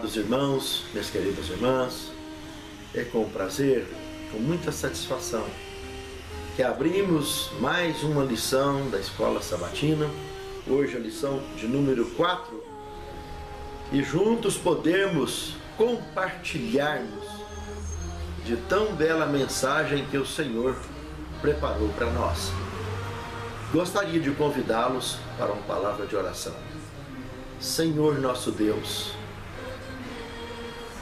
amados irmãos, minhas queridas irmãs, é com prazer, com muita satisfação, que abrimos mais uma lição da Escola Sabatina, hoje a lição de número 4, e juntos podemos compartilharmos de tão bela mensagem que o Senhor preparou para nós. Gostaria de convidá-los para uma palavra de oração. Senhor nosso Deus,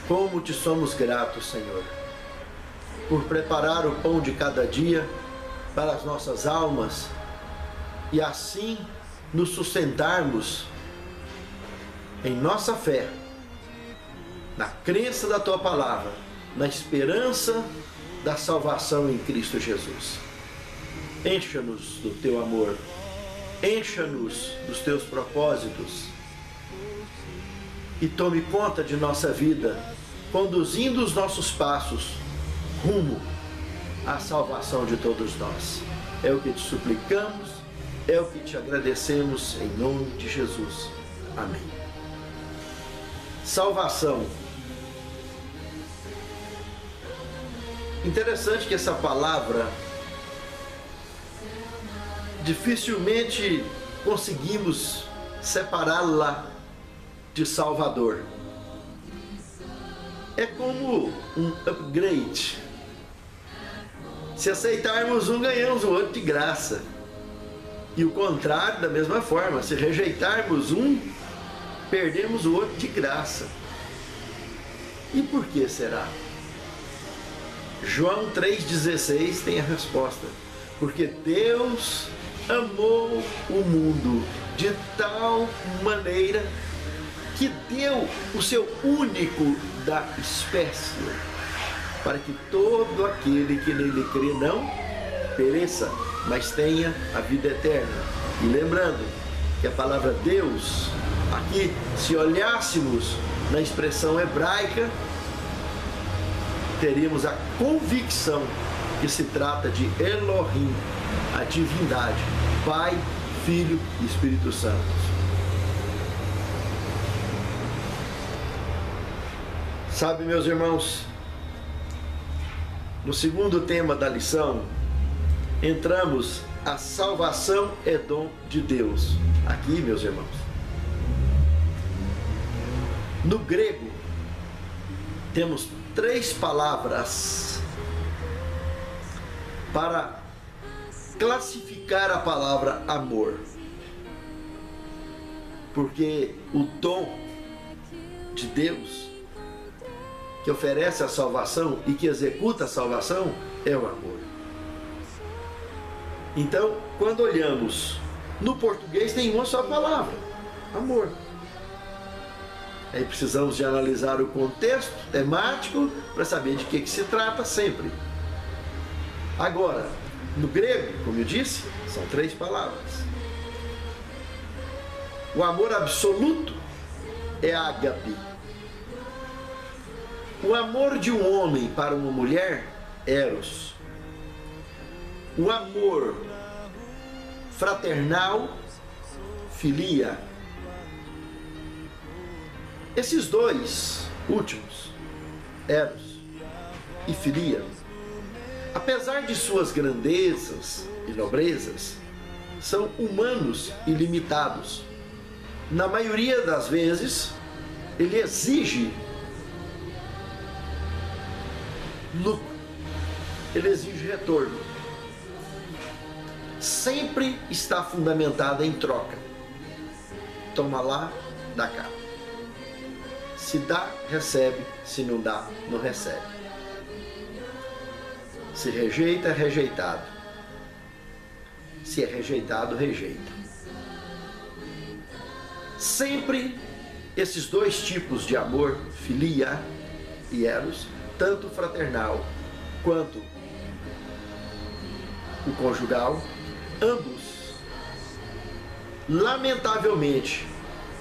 como te somos gratos, Senhor, por preparar o pão de cada dia para as nossas almas e assim nos sustentarmos em nossa fé, na crença da tua palavra, na esperança da salvação em Cristo Jesus. Encha-nos do teu amor, encha-nos dos teus propósitos e tome conta de nossa vida, conduzindo os nossos passos rumo à salvação de todos nós. É o que te suplicamos, é o que te agradecemos em nome de Jesus. Amém. Salvação. Interessante que essa palavra dificilmente conseguimos separá-la de Salvador. É como um upgrade. Se aceitarmos um, ganhamos o outro de graça. E o contrário da mesma forma. Se rejeitarmos um, perdemos o outro de graça. E por que será? João 3,16 tem a resposta. Porque Deus amou o mundo de tal maneira que deu o seu único da espécie, para que todo aquele que nele crê não pereça, mas tenha a vida eterna. E lembrando que a palavra Deus, aqui, se olhássemos na expressão hebraica, teríamos a convicção que se trata de Elohim, a divindade, Pai, Filho e Espírito Santo. Sabe, meus irmãos, no segundo tema da lição, entramos, a salvação é dom de Deus. Aqui, meus irmãos, no grego, temos 3 palavras para classificar a palavra amor. Porque o dom de Deus que oferece a salvação e que executa a salvação é o amor. Então, quando olhamos no português, tem uma só palavra: amor. Aí precisamos de analisar o contexto temático para saber de que se trata sempre. Agora, no grego, como eu disse, são 3 palavras. O amor absoluto é ágape. O amor de um homem para uma mulher, eros. O amor fraternal, filia. Esses 2 últimos, eros e filia, apesar de suas grandezas e nobrezas, são humanos e limitados. Na maioria das vezes, ele exige lucro, ele exige retorno. Sempre está fundamentada em troca. Toma lá, dá cá. Se dá, recebe. Se não dá, não recebe. Se rejeita, é rejeitado. Se é rejeitado, rejeita. Sempre esses 2 tipos de amor, filia e eros, tanto fraternal quanto o conjugal, ambos, lamentavelmente,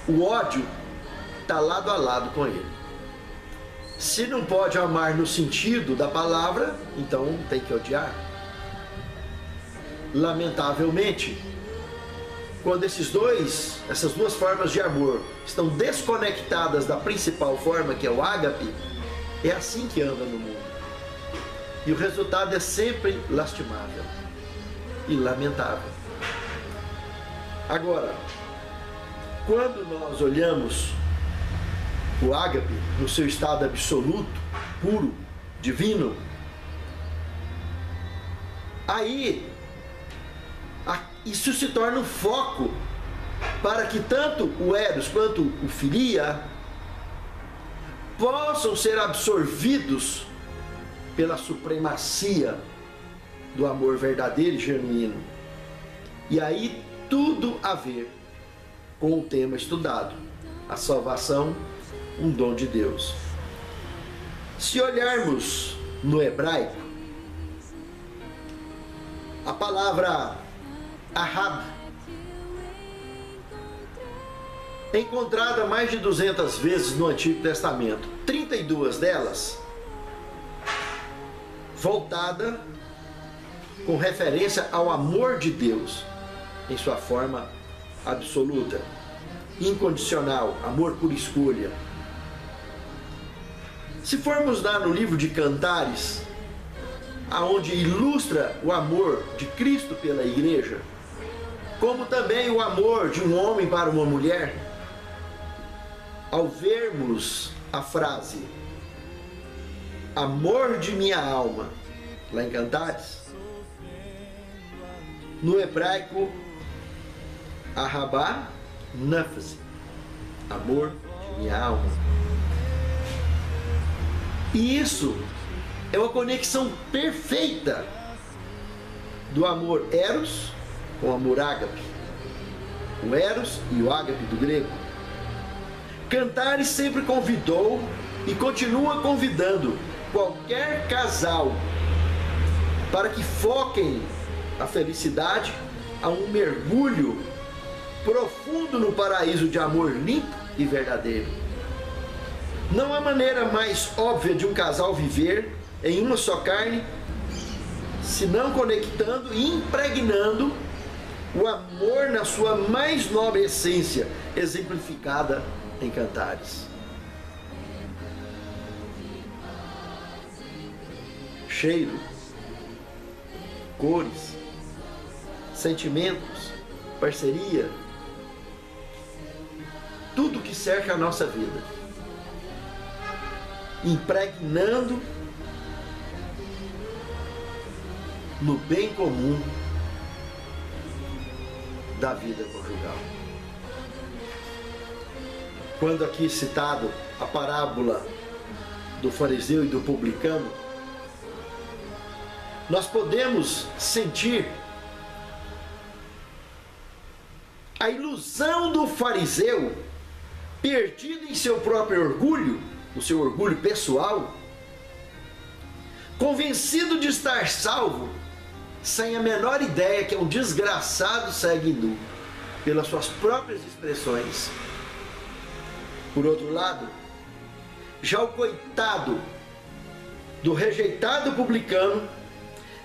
o ódio está lado a lado com ele. Se não pode amar no sentido da palavra, então tem que odiar. Lamentavelmente, quando essas duas formas de amor estão desconectadas da principal forma, que é o ágape, é assim que anda no mundo. E o resultado é sempre lastimável e lamentável. Agora, quando nós olhamos o ágape no seu estado absoluto, puro, divino, aí isso se torna um foco para que tanto o eros quanto o filia possam ser absorvidos pela supremacia do amor verdadeiro e genuíno. E aí tudo a ver com o tema estudado, a salvação, um dom de Deus. Se olharmos no hebraico, a palavra ahab é encontrada mais de 200 vezes no Antigo Testamento, 32 delas voltada com referência ao amor de Deus em sua forma absoluta, incondicional, amor por escolha. Se formos lá no livro de Cantares, aonde ilustra o amor de Cristo pela igreja, como também o amor de um homem para uma mulher, ao vermos a frase amor de minha alma, lá em Cantares, no hebraico, ahabá nafsi, amor de minha alma. E isso é uma conexão perfeita do amor eros com o amor ágape, o eros e o ágape do grego. Cantares sempre convidou e continua convidando qualquer casal para que foquem a felicidade a um mergulho profundo no paraíso de amor limpo e verdadeiro. Não há maneira mais óbvia de um casal viver em uma só carne, senão conectando e impregnando o amor na sua mais nobre essência, exemplificada em Cantares. Cheiro, cores, sentimentos, parceria, tudo que cerca a nossa vida, impregnando no bem comum da vida conjugal. Quando aqui citado a parábola do fariseu e do publicano, nós podemos sentir a ilusão do fariseu perdido em seu próprio orgulho, o seu orgulho pessoal, convencido de estar salvo, sem a menor ideia que é um desgraçado segue nu, pelas suas próprias expressões. Por outro lado, já o coitado do rejeitado publicano,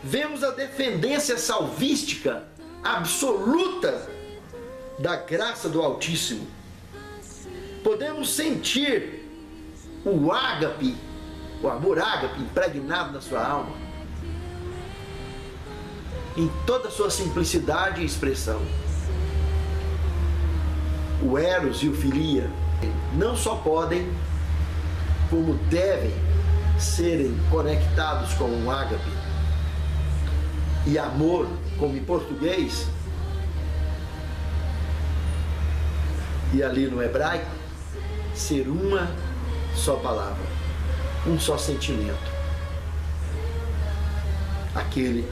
vemos a dependência salvística absoluta da graça do Altíssimo. Podemos sentir o ágape, o amor ágape impregnado na sua alma, em toda a sua simplicidade e expressão. O eros e o filia não só podem, como devem serem conectados com o ágape. E amor, como em português, e ali no hebraico, ser uma só palavra, um só sentimento, aquele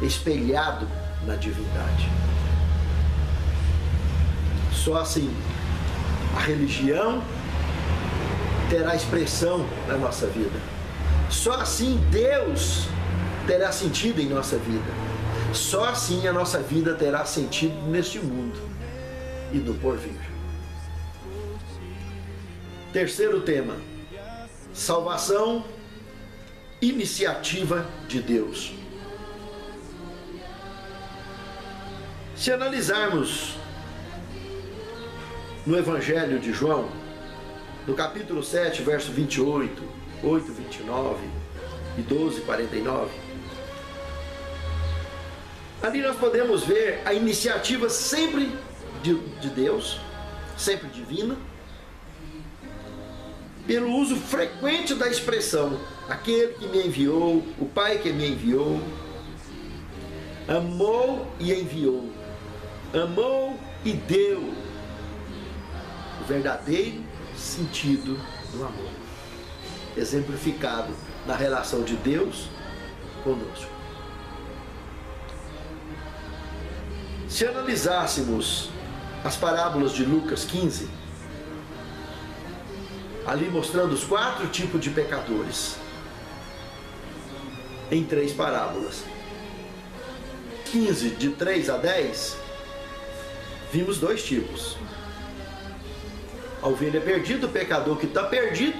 espelhado na divindade. Só assim a religião terá expressão na nossa vida. Só assim Deus terá sentido em nossa vida. Só assim a nossa vida terá sentido neste mundo e no porvir. Terceiro tema: salvação, iniciativa de Deus. Se analisarmos no Evangelho de João, no capítulo 7, verso 28, 8, 29 e 12, 49. Ali nós podemos ver a iniciativa sempre de Deus, sempre divina, pelo uso frequente da expressão aquele que me enviou, o Pai que me enviou, amou e enviou, amou e deu o verdadeiro sentido do amor, exemplificado na relação de Deus conosco. Se analisássemos as parábolas de Lucas 15, ali mostrando os 4 tipos de pecadores, em 3 parábolas, 15, de 3 a 10, vimos 2 tipos. A ovelha perdida, o pecador que está perdido,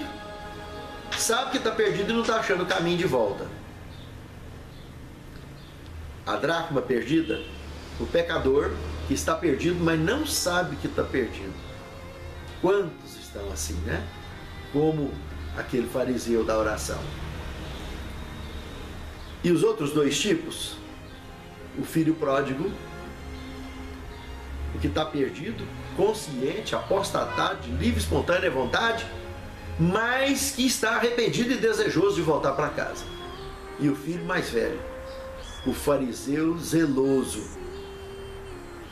sabe que está perdido e não está achando o caminho de volta. A dracma perdida, o pecador que está perdido, mas não sabe que está perdido. Quantos estão assim, né? Como aquele fariseu da oração. E os outros 2 tipos, o filho pródigo, o que está perdido, consciente, apostatado, de livre, espontânea vontade, mas que está arrependido e desejoso de voltar para casa. E o filho mais velho, o fariseu zeloso,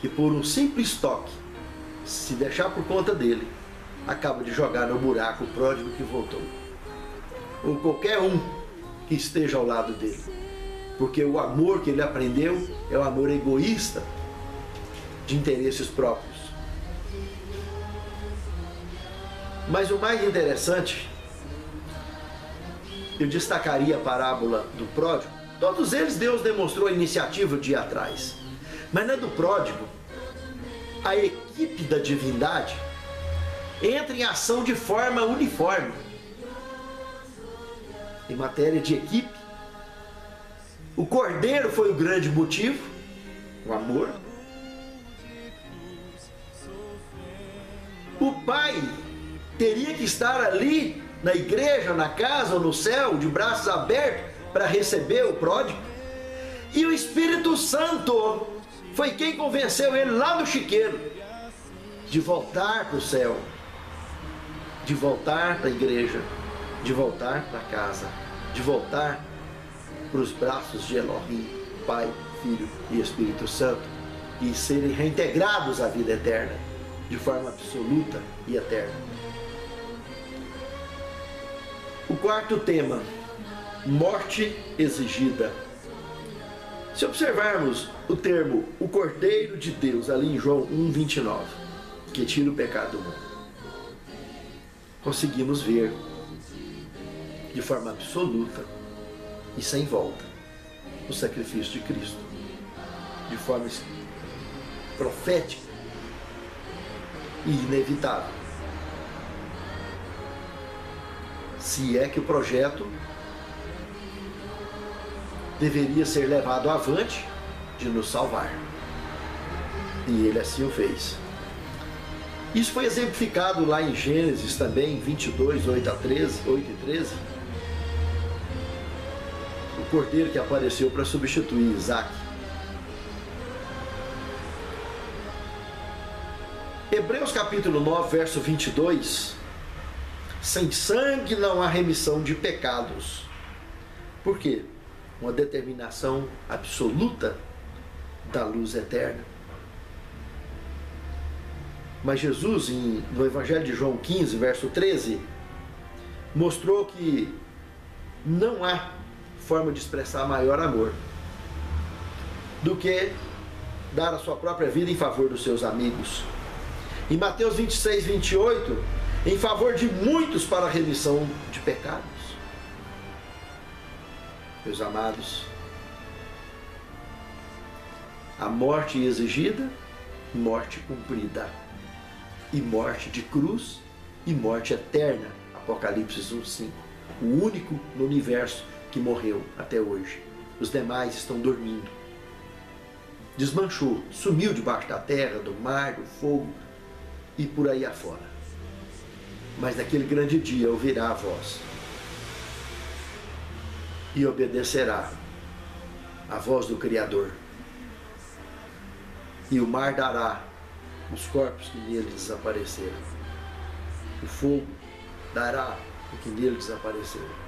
que por um simples toque, se deixar por conta dele, acaba de jogar no buraco o pródigo que voltou. Ou qualquer um que esteja ao lado dele. Porque o amor que ele aprendeu é o amor egoísta, de interesses próprios. Mas o mais interessante, eu destacaria a parábola do pródigo. Todos eles Deus demonstrou a iniciativa de ir atrás. Mas na do pródigo, a equipe da divindade entra em ação de forma uniforme. Em matéria de equipe, o cordeiro foi o grande motivo, o amor. O pai teria que estar ali na igreja, na casa ou no céu, de braços abertos, para receber o pródigo. E o Espírito Santo foi quem convenceu ele lá no chiqueiro de voltar para o céu, de voltar para a igreja, de voltar para casa, de voltar para os braços de Elohim, Pai, Filho e Espírito Santo, e serem reintegrados à vida eterna, de forma absoluta e eterna. O 4º tema, morte exigida. Se observarmos o termo, o Cordeiro de Deus, ali em João 1,29, que tira o pecado do mundo, conseguimos ver de forma absoluta e sem volta o sacrifício de Cristo, de forma profética e inevitável. Se é que o projeto deveria ser levado avante de nos salvar. E ele assim o fez. Isso foi exemplificado lá em Gênesis também, 22, 8 e 13. O cordeiro que apareceu para substituir Isaac. Hebreus capítulo 9, verso 22. Sem sangue não há remissão de pecados. Por quê? Uma determinação absoluta da luz eterna. Mas Jesus, no Evangelho de João 15, verso 13, mostrou que não há forma de expressar maior amor do que dar a sua própria vida em favor dos seus amigos. Em Mateus 26, 28, em favor de muitos para a remissão de pecados. Meus amados, a morte exigida, morte cumprida, e morte de cruz e morte eterna, Apocalipse 1:5, o único no universo que morreu até hoje. Os demais estão dormindo. Desmanchou, sumiu debaixo da terra, do mar, do fogo, e por aí afora. Mas naquele grande dia ouvirá a voz e obedecerá a voz do Criador. E o mar dará os corpos que nele desapareceram. O fogo dará o que nele desapareceram.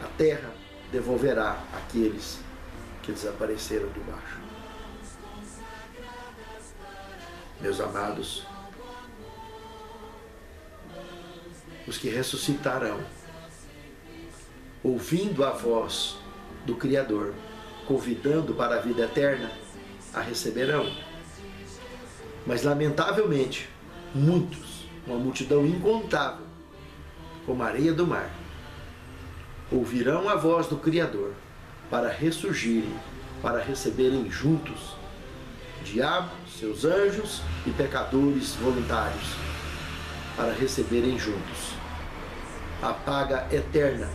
A terra devolverá aqueles que desapareceram debaixo. Meus amados, os que ressuscitarão, ouvindo a voz do Criador, convidando para a vida eterna, a receberão. Mas, lamentavelmente, muitos, uma multidão incontável, como a areia do mar, ouvirão a voz do Criador para ressurgirem, para receberem juntos diabo, seus anjos e pecadores voluntários, para receberem juntos a paga eterna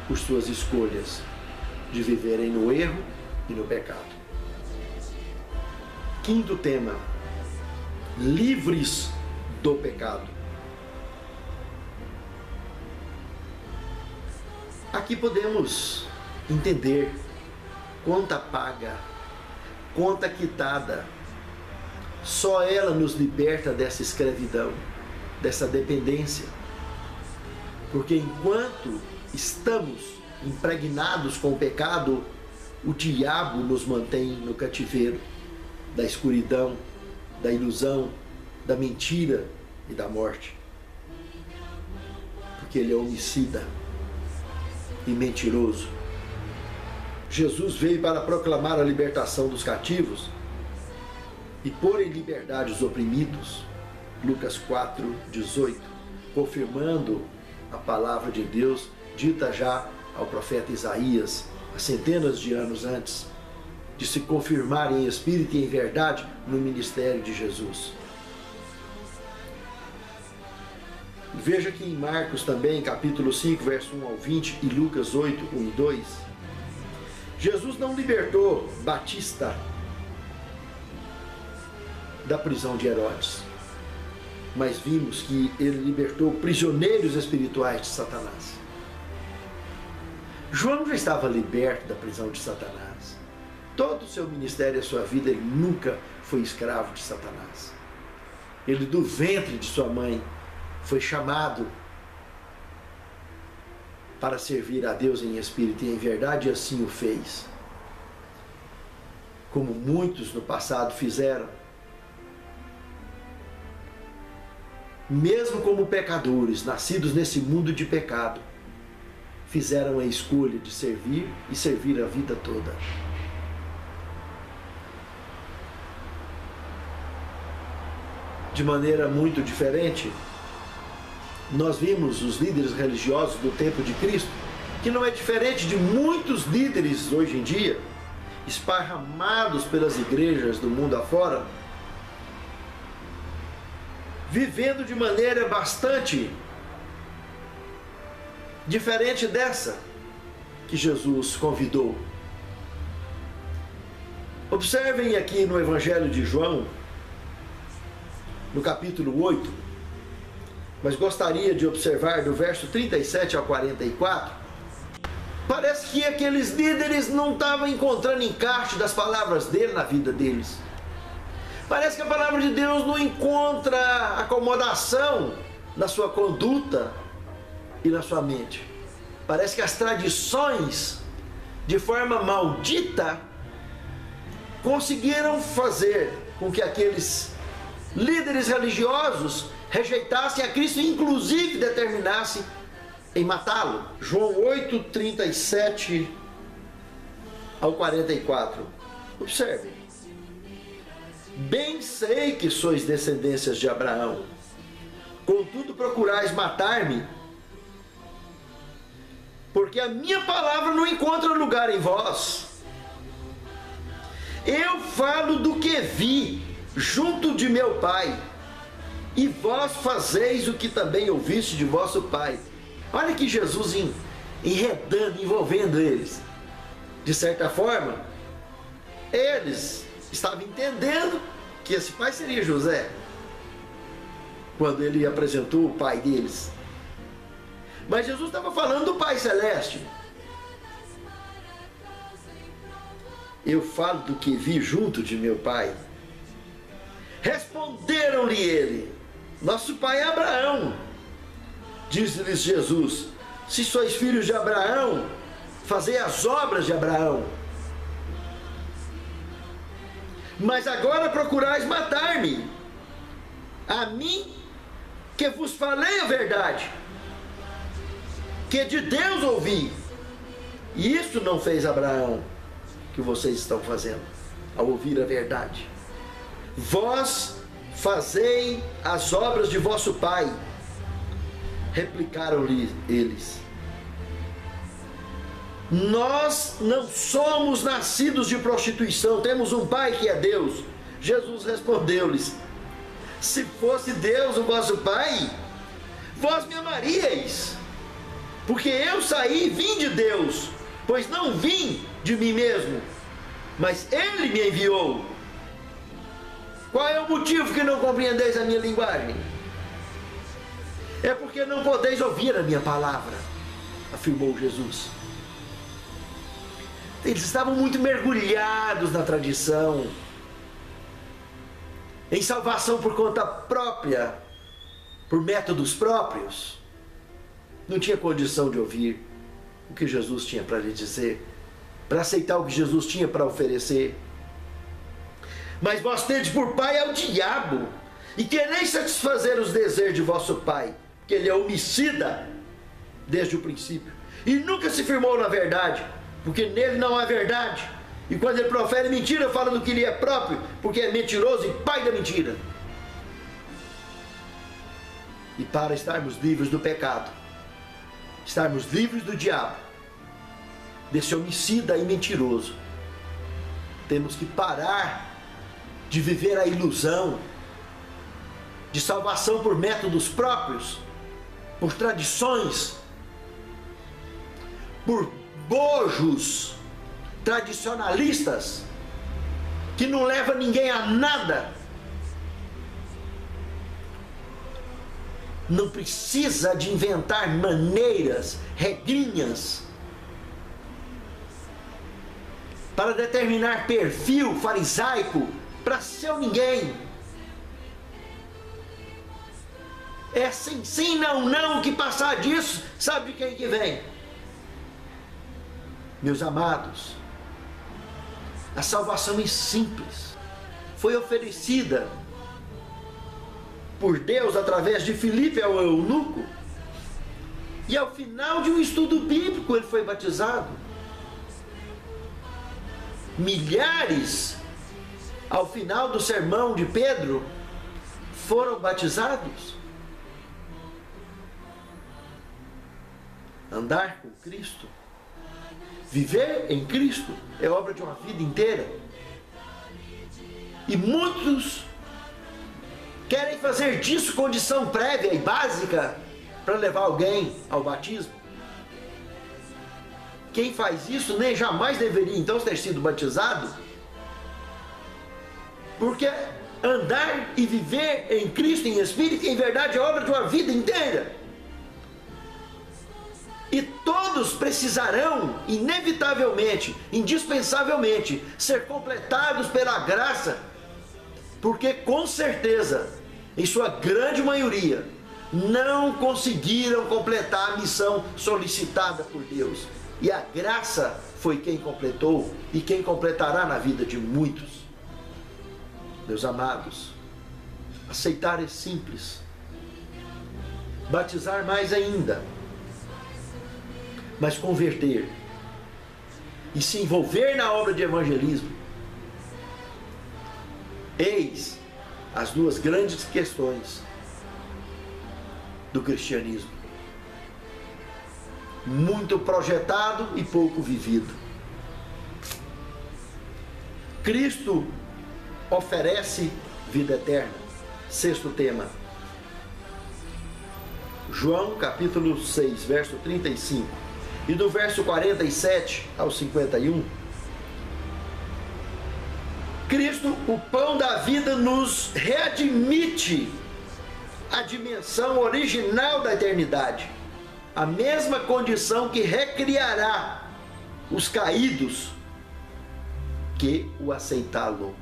por suas escolhas de viverem no erro e no pecado. Quinto tema: livres do pecado. Aqui podemos entender conta paga, conta quitada. Só ela nos liberta dessa escravidão, dessa dependência. Porque enquanto estamos impregnados com o pecado, o diabo nos mantém no cativeiro da escuridão, da ilusão, da mentira e da morte. Porque ele é homicida e mentiroso. Jesus veio para proclamar a libertação dos cativos e pôr em liberdade os oprimidos. Lucas 4:18, confirmando a palavra de Deus dita já ao profeta Isaías há centenas de anos antes de se confirmar em espírito e em verdade no ministério de Jesus. Veja que em Marcos também, capítulo 5, verso 1 ao 20, e Lucas 8, 1 e 2, Jesus não libertou Batista da prisão de Herodes, mas vimos que ele libertou prisioneiros espirituais de Satanás. João já estava liberto da prisão de Satanás. Todo o seu ministério e a sua vida, ele nunca foi escravo de Satanás. Ele, do ventre de sua mãe, foi chamado para servir a Deus em espírito e em verdade, e assim o fez. Como muitos no passado fizeram. Mesmo como pecadores, nascidos nesse mundo de pecado, fizeram a escolha de servir e servir a vida toda. De maneira muito diferente, nós vimos os líderes religiosos do tempo de Cristo, que não é diferente de muitos líderes hoje em dia, esparramados pelas igrejas do mundo afora, vivendo de maneira bastante diferente dessa que Jesus convidou. Observem aqui no Evangelho de João, no capítulo 8, mas gostaria de observar do verso 37 ao 44, parece que aqueles líderes não estavam encontrando encaixe das palavras dele na vida deles. Parece que a palavra de Deus não encontra acomodação na sua conduta e na sua mente. Parece que as tradições, de forma maldita, conseguiram fazer com que aqueles líderes religiosos rejeitassem a Cristo e inclusive determinassem em matá-lo. João 8, 37 ao 44. Observe. Bem sei que sois descendências de Abraão, contudo procurais matar-me, porque a minha palavra não encontra lugar em vós. Eu falo do que vi junto de meu pai, e vós fazeis o que também ouviste de vosso pai. Olha que Jesus enredando, envolvendo eles. De certa forma, eles estavam entendendo que esse pai seria José, quando ele apresentou o pai deles. Mas Jesus estava falando do Pai Celeste. Eu falo do que vi junto de meu pai. Responderam-lhe ele: nosso pai é Abraão. Disse-lhes Jesus: se sois filhos de Abraão, fazei as obras de Abraão. Mas agora procurais matar-me, a mim que vos falei a verdade, que de Deus ouvi. E isso não fez Abraão, que vocês estão fazendo, ao ouvir a verdade. Vós fazei as obras de vosso pai. Replicaram-lhe eles: nós não somos nascidos de prostituição, temos um pai que é Deus. Jesus respondeu-lhes: se fosse Deus o vosso pai, vós me amaríeis, porque eu saí e vim de Deus, pois não vim de mim mesmo, mas Ele me enviou. Qual é o motivo que não compreendeis a minha linguagem? É porque não podeis ouvir a minha palavra, afirmou Jesus. Eles estavam muito mergulhados na tradição, em salvação por conta própria, por métodos próprios. Não tinha condição de ouvir o que Jesus tinha para lhe dizer, para aceitar o que Jesus tinha para oferecer. Mas vós tendes por pai ao diabo, e quereis satisfazer os desejos de vosso pai, que ele é homicida desde o princípio, e nunca se firmou na verdade, porque nele não há verdade. E quando ele profere mentira, fala do que lhe é próprio, porque é mentiroso e pai da mentira. E para estarmos livres do pecado, estarmos livres do diabo, desse homicida e mentiroso, temos que parar de viver a ilusão de salvação por métodos próprios, por tradições, por bojos tradicionalistas que não levam ninguém a nada. Não precisa de inventar maneiras, regrinhas para determinar perfil farisaico para seu ninguém. É sim, sim, não, não, que passar disso, sabe de quem que vem? Meus amados, a salvação é simples, foi oferecida por Deus através de Filipe ao eunuco, e ao final de um estudo bíblico ele foi batizado. Milhares, ao final do sermão de Pedro, foram batizados. Andar com Cristo, viver em Cristo, é obra de uma vida inteira. E muitos querem fazer disso condição prévia e básica para levar alguém ao batismo. Quem faz isso nem jamais deveria então ter sido batizado, porque andar e viver em Cristo, em Espírito, em verdade, é obra de uma vida inteira. E todos precisarão, inevitavelmente, indispensavelmente, ser completados pela graça, porque com certeza, em sua grande maioria, não conseguiram completar a missão solicitada por Deus. E a graça foi quem completou e quem completará na vida de muitos. Meus amados, aceitar é simples, batizar mais ainda, mas converter e se envolver na obra de evangelismo, eis as duas grandes questões do cristianismo, muito projetado e pouco vivido. Cristo oferece vida eterna. Sexto tema, João capítulo 6, verso 35, e do verso 47 ao 51, Cristo, o pão da vida, nos readmite à dimensão original da eternidade, a mesma condição que recriará os caídos que o aceitá-lo.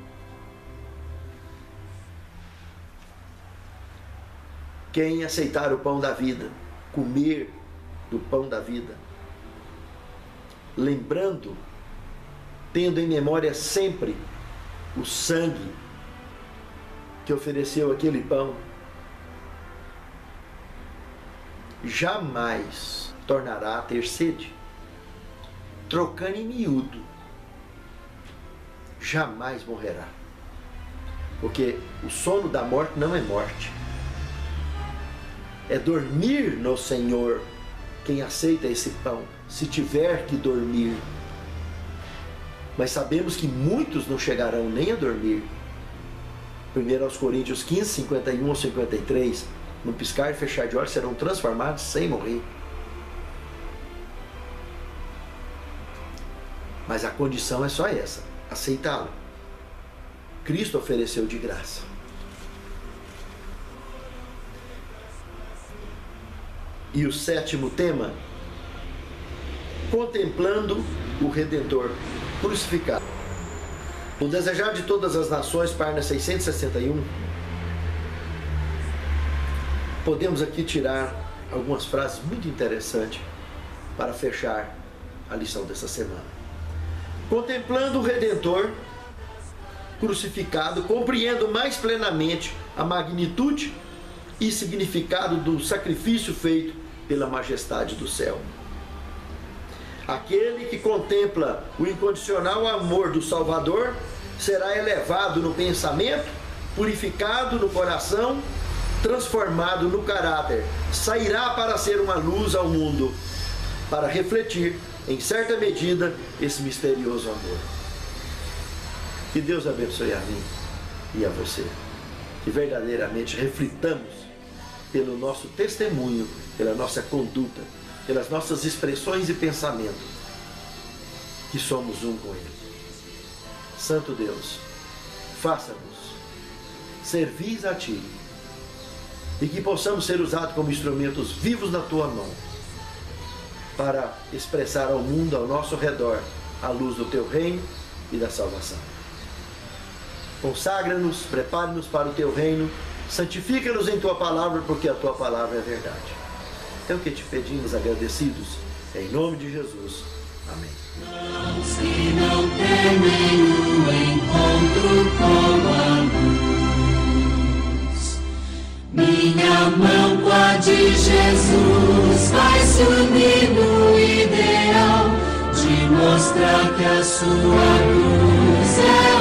Quem aceitar o pão da vida, comer do pão da vida, lembrando, tendo em memória sempre o sangue que ofereceu aquele pão, jamais tornará a ter sede. Trocando em miúdo, jamais morrerá. Porque o sono da morte não é morte. É dormir no Senhor quem aceita esse pão, se tiver que dormir. Mas sabemos que muitos não chegarão nem a dormir. 1 Coríntios 15, 51 ou 53, no piscar e fechar de olhos serão transformados sem morrer. Mas a condição é só essa, aceitá-lo. Cristo ofereceu de graça. E o 7º tema, contemplando o Redentor crucificado. O desejar de todas as nações, página 661. Podemos aqui tirar algumas frases muito interessantes para fechar a lição dessa semana. Contemplando o Redentor crucificado, compreendo mais plenamente a magnitude e significado do sacrifício feito pela majestade do céu. Aquele que contempla o incondicional amor do Salvador será elevado no pensamento, purificado no coração, transformado no caráter, sairá para ser uma luz ao mundo, para refletir, em certa medida, esse misterioso amor. Que Deus abençoe a mim e a você. Que verdadeiramente reflitamos pelo nosso testemunho, pela nossa conduta, pelas nossas expressões e pensamentos, que somos um com Ele. Santo Deus, faça-nos servir a Ti e que possamos ser usados como instrumentos vivos na Tua mão para expressar ao mundo ao nosso redor a luz do Teu reino e da salvação. Consagra-nos, prepare-nos para o Teu reino, santifica-nos em Tua palavra, porque a Tua palavra é verdade. É o que te pedimos, agradecidos, em nome de Jesus. Amém. Os que não temem o encontro com a luz, minha mão com a de Jesus vai se unir no ideal de mostrar que a sua cruz é